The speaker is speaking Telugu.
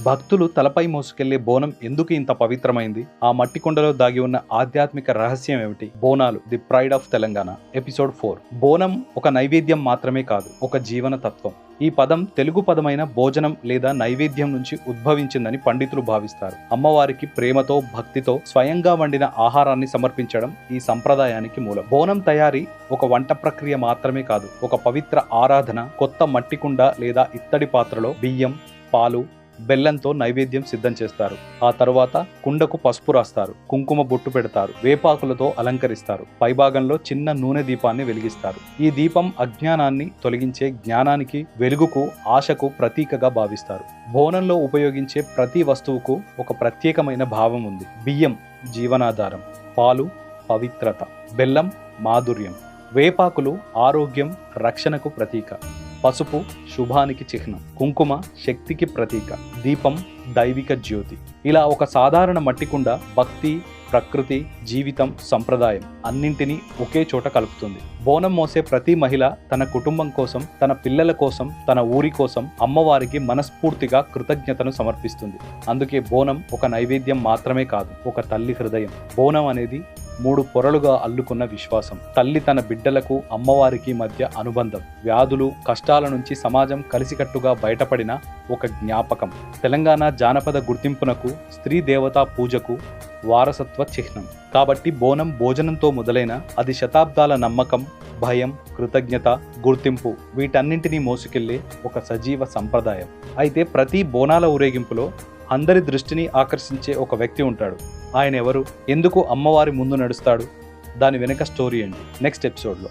భక్తులు తలపై మోసుకెళ్లే బోనం ఎందుకు ఇంత పవిత్రమైంది? ఆ మట్టి కుండలో దాగి ఉన్న ఆధ్యాత్మిక రహస్యం ఏమిటి? Bonalu the pride of Telangana episode 4. బోనం ఒక నైవేద్యం మాత్రమే కాదు, ఒక జీవన తత్వం. ఈ పదం తెలుగు పదమైన భోజనం లేదా నైవేద్యం నుంచి ఉద్భవించిందని పండితులు భావిస్తారు. అమ్మవారికి ప్రేమతో, భక్తితో స్వయంగా వండిన ఆహారాన్ని సమర్పించడం ఈ సంప్రదాయానికి మూలం. బోనం తయారీ ఒక వంట ప్రక్రియ మాత్రమే కాదు, ఒక పవిత్ర ఆరాధన. కొత్త మట్టి కుండ లేదా ఇత్తడి పాత్రలో బియ్యం, పాలు, బెల్లంతో నైవేద్యం సిద్ధం చేస్తారు. ఆ తరువాత కుండకు పసుపు రాస్తారు, కుంకుమ బొట్టు పెడతారు, వేపాకులతో అలంకరిస్తారు. పైభాగంలో చిన్న నూనె దీపాన్ని వెలిగిస్తారు. ఈ దీపం అజ్ఞానాన్ని తొలగించే, జ్ఞానానికి, వెలుగుకు, ఆశకు ప్రతీకగా భావిస్తారు. బోనంలో ఉపయోగించే ప్రతి వస్తువుకు ఒక ప్రత్యేకమైన భావం ఉంది. బియ్యం జీవనాధారం, పాలు పవిత్రత, బెల్లం మాధుర్యం, వేపాకులు ఆరోగ్యం, రక్షణకు ప్రతీక, పసుపు శుభానికి చిహ్నం, కుంకుమ శక్తికి ప్రతీక, దీపం దైవిక జ్యోతి. ఇలా ఒక సాధారణ మట్టికుండ భక్తి, ప్రకృతి, జీవితం, సంప్రదాయం అన్నింటినీ ఒకే చోట కలుపుతుంది. బోనం మోసే ప్రతి మహిళ తన కుటుంబం కోసం, తన పిల్లల కోసం, తన ఊరి కోసం అమ్మవారికి మనస్ఫూర్తిగా కృతజ్ఞతను సమర్పిస్తుంది. అందుకే బోనం ఒక నైవేద్యం మాత్రమే కాదు, ఒక తల్లి హృదయం. బోనం అనేది 3 పొరలుగా అల్లుకున్న విశ్వాసం. తల్లి తన బిడ్డలకు, అమ్మవారికి మధ్య అనుబంధం. వ్యాధులు, కష్టాల నుంచి సమాజం కలిసికట్టుగా బయటపడిన ఒక జ్ఞాపకం. తెలంగాణ జానపద గుర్తింపునకు, స్త్రీ దేవతా పూజకు వారసత్వ చిహ్నం. కాబట్టి బోనం భోజనంతో మొదలైన అది శతాబ్దాల నమ్మకం, భయం, కృతజ్ఞత, గుర్తింపు వీటన్నింటినీ మోసుకెళ్లే ఒక సజీవ సంప్రదాయం. అయితే ప్రతి బోనాల ఊరేగింపులో అందరి దృష్టిని ఆకర్షించే ఒక వ్యక్తి ఉంటాడు. ఆయన ఎవరు? ఎందుకు అమ్మవారి ముందు నడుస్తాడు? దాని వెనుక స్టోరీ ఏంటి? నెక్స్ట్ ఎపిసోడ్లో.